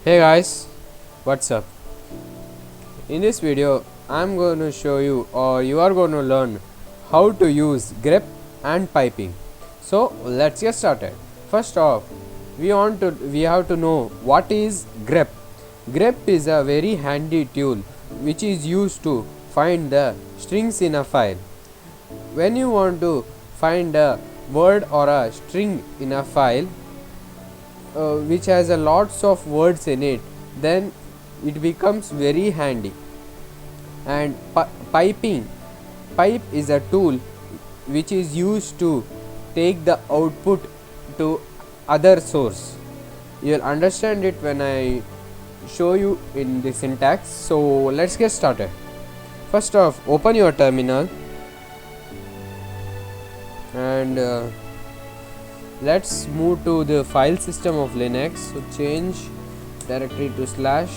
Hey guys, what's up? In this video I'm going to show you, or you are going to learn, how to use grep and piping. So let's get started. First off, we have to know what is grep. Grep is a very handy tool which is used to find the strings in a file. When you want to find a word or a string in a file which has a lots of words in it, then it becomes very handy. And pipe is a tool which is used to take the output to other source. You'll understand it when I show you in the syntax. So let's get started. First off, open your terminal and let's move to the file system of Linux. So change directory to /ls.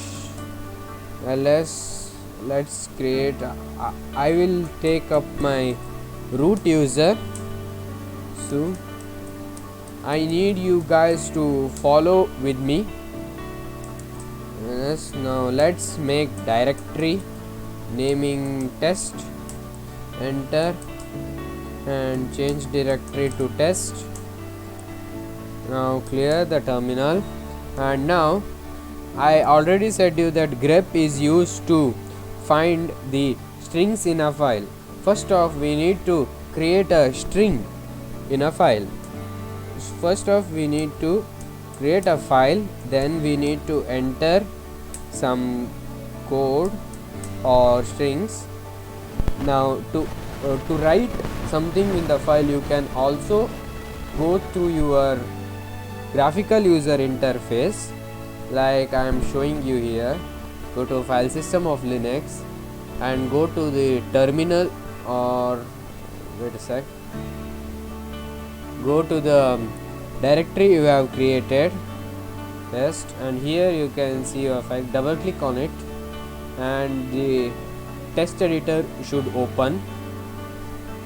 Let's create I will take up my root user, so I need you guys to follow with me. Yes, now let's make directory naming test, enter, and change directory to test. Now clear the terminal, and now I already said you that grep is used to find the strings in a file. First off, we need to create a string in a file. First off, we need to create a file, then we need to enter some code or strings. Now to write something in the file, you can also go to your graphical user interface like I am showing you here. Go to file system of Linux and go to the terminal, or wait a sec, go to the directory you have created, test, and here you can see your file. Double click on it and the text editor should open,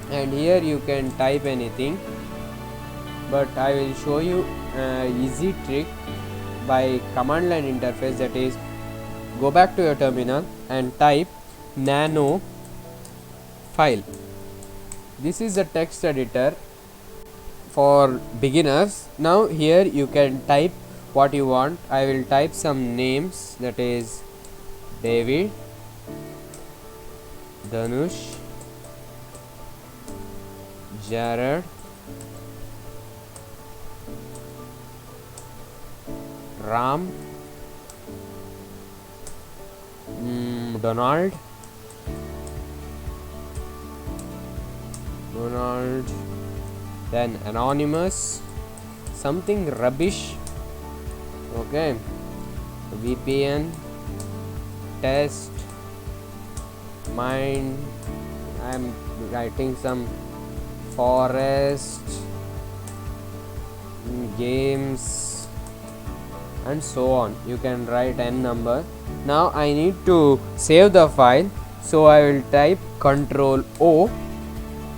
and here you can type anything, but I will show you easy trick by command line interface. That is, go back to your terminal and type nano file. This is the text editor for beginners. Now here you can type what you want. I will type some names, that is David, Dhanush, Jared, Ram, Donald, then anonymous, something rubbish, okay, VPN, test, mine, I am writing some forest, games, and so on. You can write n number. Now I need to save the file, so I will type Ctrl O,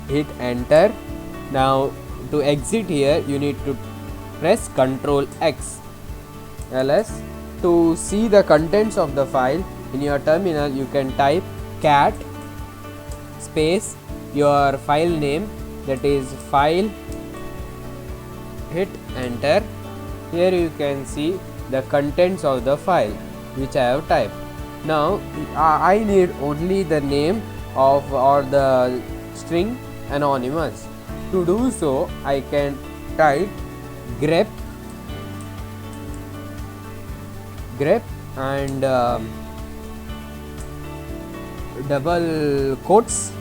hit enter. Now to exit here, you need to press Ctrl X ls. To see the contents of the file in your terminal, you can type cat space your file name, that is file, hit enter. Here you can see the contents of the file which I have typed. Now I need only the name of or the string anonymous. To do so, I can type grep and double quotes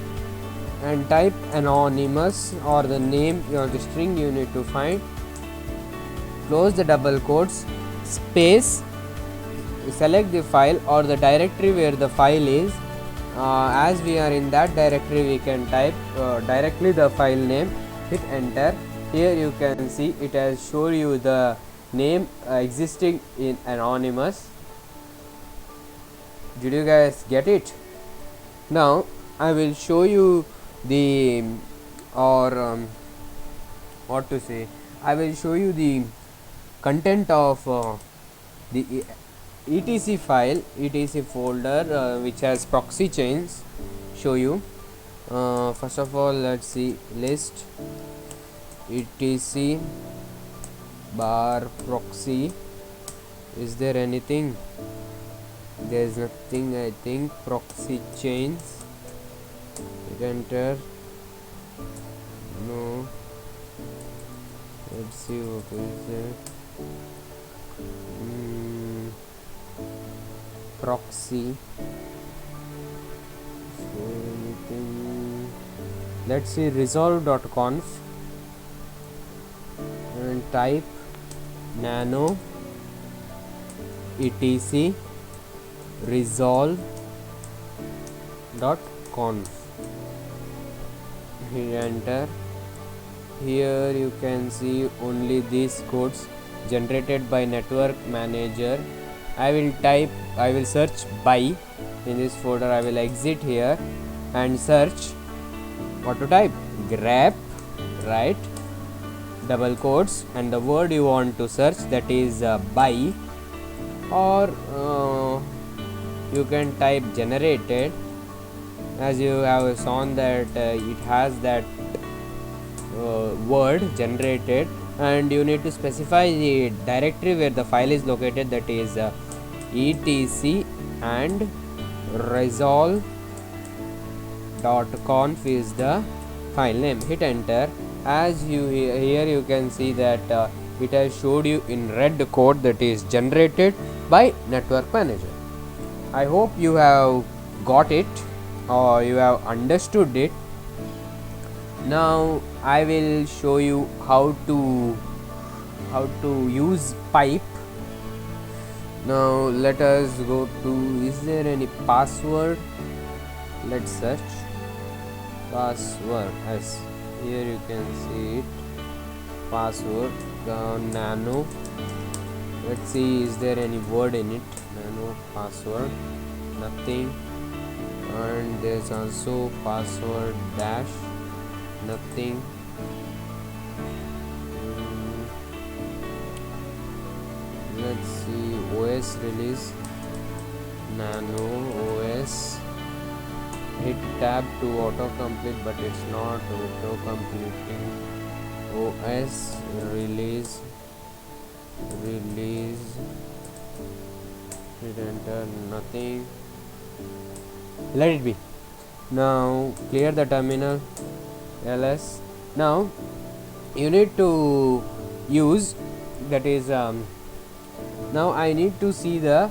and type anonymous, or the name or the string you need to find. Close the double quotes, space, select the file or the directory where the file is. As we are in that directory, we can type directly the file name, hit enter. Here you can see it has shown you the name existing in anonymous. Did you guys get it? Now I will show you the what to say, I will show you the content of the etc file, etc folder which has proxy chains. Show you. First of all, let's see list etc bar proxy. Is there anything? There is nothing, I think. Proxy chains. Hit enter. No. Let's see what is there. Proxy. So anything. Let's see resolve.conf and type nano etc resolve.conf. Hit enter. Here you can see only these codes generated by network manager. I will search by in this folder. I will exit here and search what to type. Grep, right, double quotes, and the word you want to search, that is by, or you can type generated, as you have shown that it has that word generated, and you need to specify the directory where the file is located, that is etc and resolve.conf is the file name. Hit enter. As you here you can see that it has showed you in red code, that is generated by network manager. I hope you have got it or you have understood it. Now I will show you how to use pipe. Now let us go to, is there any password? Let's search password. Yes, here you can see it, password nano. Let's see, is there any word in it? Nano password, nothing. And there's also password dash, nothing. Let's see, OS release, nano OS. Hit tab to autocomplete, but it's not auto completing. OS release, hit enter, nothing. Let it be. Now clear the terminal, ls. Now you need to use, that is now I need to see the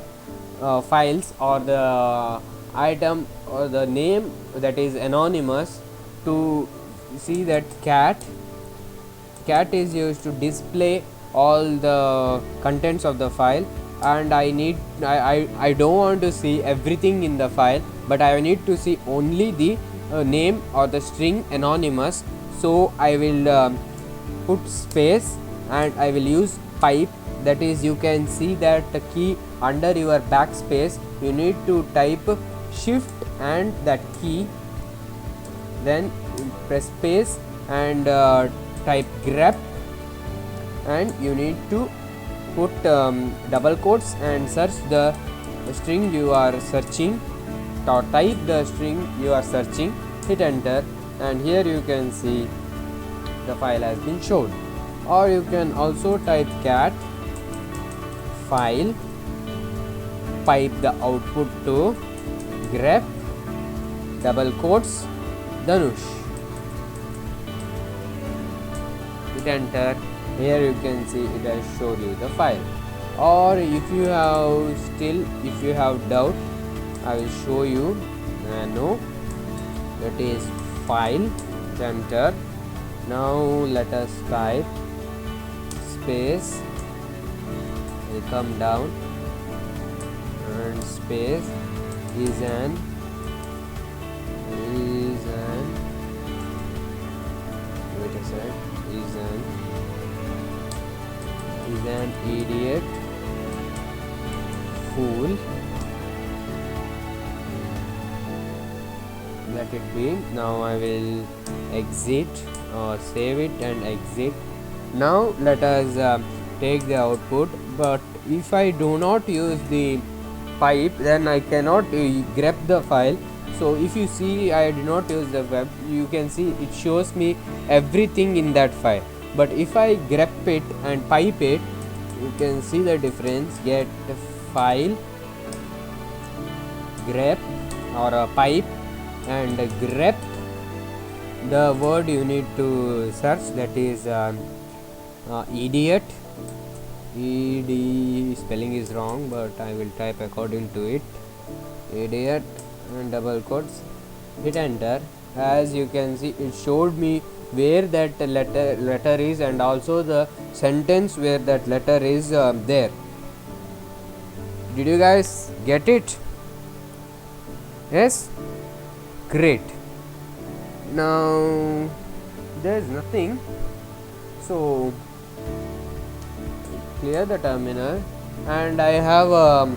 files or the item or the name that is anonymous. To see that cat is used to display all the contents of the file, and I don't want to see everything in the file, but I need to see only the name or the string anonymous. So I will put space and I will use pipe. That is, you can see that the key under your backspace, you need to type shift and that key, then press space and type grep, and you need to put double quotes and search the string you are searching, or type the string you are searching. Hit enter, and here you can see the file has been shown. Or you can also type cat file, pipe the output to grep, double quotes, Dhanush. Hit enter. Here you can see it has showed you the file. Or if you have doubt, I will show you nano, that is file. Hit enter. Now let us type space, will come down, and space is an wait a sec, is an idiot fool. Let it be. Now I will exit or save it and exit. Now let us take the output, but if I do not use the pipe, then I cannot grep the file. So if you see I do not use the web, you can see it shows me everything in that file. But if I grep it and pipe it, you can see the difference. Get file, grep or a pipe, and grep. The word you need to search, that is idiot. Ed spelling is wrong, but I will type according to it. Idiot and double quotes. Hit enter. As you can see, it showed me where that letter is, and also the sentence where that letter is there. Did you guys get it? Yes? Great. Now there is nothing, so clear the terminal, and I have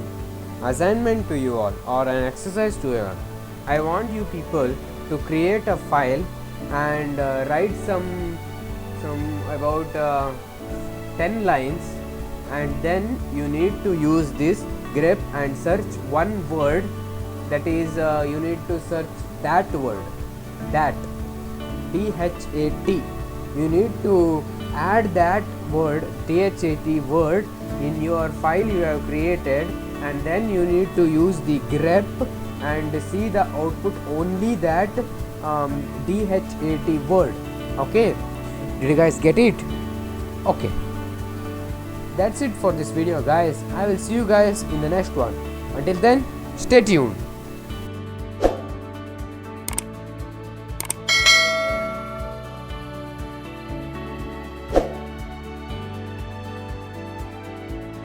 assignment to you all, or an exercise to you all. I want you people to create a file and write some about 10 lines, and then you need to use this grep and search one word, that is you need to search that word, that DHAT. You need to add that word, DHAT word, in your file you have created, and then you need to use the grep and see the output only that DHAT word. Okay, did you guys get it? Okay, that's it for this video, guys. I will see you guys in the next one. Until then, stay tuned.